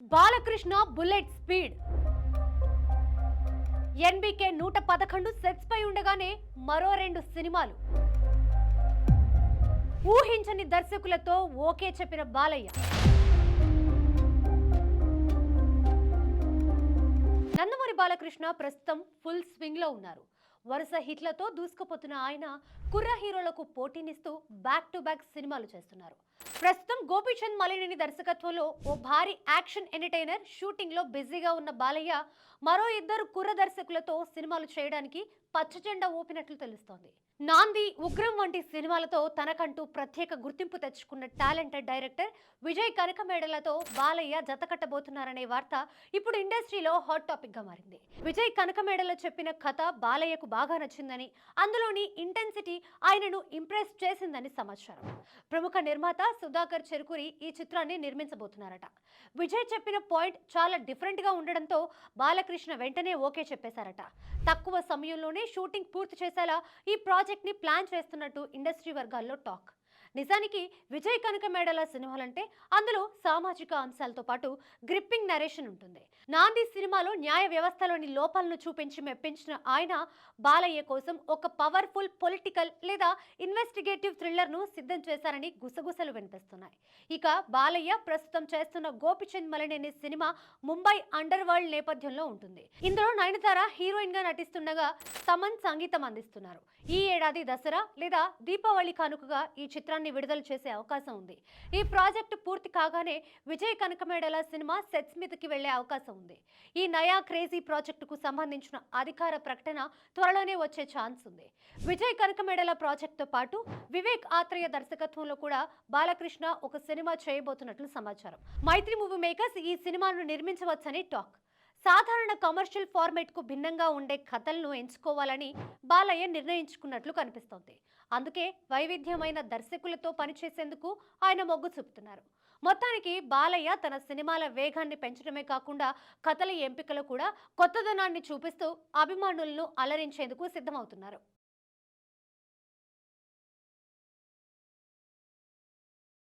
Balakrishna bullet speed NBK 111 sets పై ఉండగానే మరో 2 సినిమాలు ఊహించని దర్శకులతో ఓకే చెప్పిన బాలయ్య. నందమూరి బాలకృష్ణ ప్రస్తుతం ఫుల్ స్వింగ్ లో ఉన్నారు. వరుస హిట్లతో దూసుకుపోతున్న ఆయన కుర్ర హీరోలకు పోటీనిస్తూ బ్యాక్ టు బ్యాక్ సినిమాలు చేస్తున్నారు. ప్రస్తుతం గోపీచంద్ మలినేని దర్శకత్వంలో ఓ భారీ యాక్షన్ ఎంటర్టైనర్ షూటింగ్ లో బిజీగా ఉన్న బాలయ్య మరో 2 కుర్ర దర్శకులతో సినిమాలు చేయడానికి పచ్చజెండా ఊపినట్లు తెలుస్తోంది. నాంది, ఉగ్రం వంటి సినిమాలతో తనకంటూ ప్రత్యేక గుర్తింపు తెచ్చుకున్న టాలెంటెడ్ డైరెక్టర్ విజయ్ కనకమేడలతో బాలయ్య జతకట్టబోతున్నారనే వార్త ఇప్పుడు ఇండస్ట్రీలో హాట్ టాపిక్ గా మారింది. విజయ్ కనకమేడల చెప్పిన కథ బాలయ్యకు బాగా నచ్చిందని, అందులోని ఇంటెన్సిటీ ఆయనను ఇంప్రెస్ చేసిందని సమాచారం. ప్రముఖ నిర్మాత సుధాకర్ చెరుకురి ఈ చిత్రాన్ని నిర్మించబోతున్నారట. విజయ్ చెప్పిన పాయింట్ చాలా డిఫరెంట్ గా ఉండడంతో బాలకృష్ణ వెంటనే ఓకే చెప్పేశారట. తక్కువ సమయంలోనే షూటింగ్ పూర్తి చేసేలా ఈ ప్రాజెక్ట్ ని ప్లాన్ చేస్తున్నట్టు ఇండస్ట్రీ వర్గాల్లో టాక్. నిజానికి విజయ్ కనకమేడల సినిమాలంటే అందులో సామాజిక అంశాలతో పాటు గ్రిప్పింగ్ నరేషన్ ఉంటుంది. నాంది సినిమాలో న్యాయ వ్యవస్థలోని లోపాలను చూపించి మెప్పించిన ఆయన బాలయ్య కోసం ఒక పవర్ఫుల్ పొలిటికల్ లేదా ఇన్వెస్టిగేటివ్ థ్రిల్లర్ ను సిద్ధం చేశారని గుసగుసలు వినిపిస్తున్నాయి. ఇక బాలయ్య ప్రస్తుతం చేస్తున్న Gopichand Malineni cinema Mumbai under world నేపథ్యంలో ఉంటుంది. ఇందులో నయనతార హీరోయిన్ గా నటిస్తుండగా తమన్ సంగీతం అందిస్తున్నారు. ఈ ఏడాది దసరా లేదా దీపావళి కానుకగా ఈ చిత్రాన్ని విడుదల చేసే అవకాశం ఉంది. ఈ ప్రాజెక్టు పూర్తి కాగానే విజయ్ కనకమేడల సినిమా సెట్స్ మీదకి వెళ్లే అవకాశం ఉంది. ఈ నయా క్రేజీ ప్రాజెక్టుకు సంబంధించిన అధికార ప్రకటన త్వరలోనే వచ్చే ఛాన్స్ ఉంది. విజయ్ కనకమేడల ప్రాజెక్టుతో పాటు వివేక్ ఆత్రేయ దర్శకత్వంలో కూడా బాలకృష్ణ ఒక సినిమా చేయబోతున్నట్లు సమాచారం. మైత్రి మూవీ మేకర్స్ ఈ సినిమాను నిర్మించవచ్చని టాక్. సాధారణ కమర్షియల్ ఫార్మేట్ కు భిన్నంగా ఉండే కథలను ఎంచుకోవాలని బాలయ్య నిర్ణయించుకున్నట్లు కనిపిస్తోంది. అందుకే వైవిధ్యమైన దర్శకులతో పనిచేసేందుకు ఆయన మొగ్గు చూపుతున్నారు. మొత్తానికి బాలయ్య తన సినిమాల వేగాన్ని పెంచడమే కాకుండా కథల ఎంపికలో కూడా కొత్తదనాన్ని చూపిస్తూ అభిమానులను అలరించేందుకు సిద్ధమవుతున్నారు.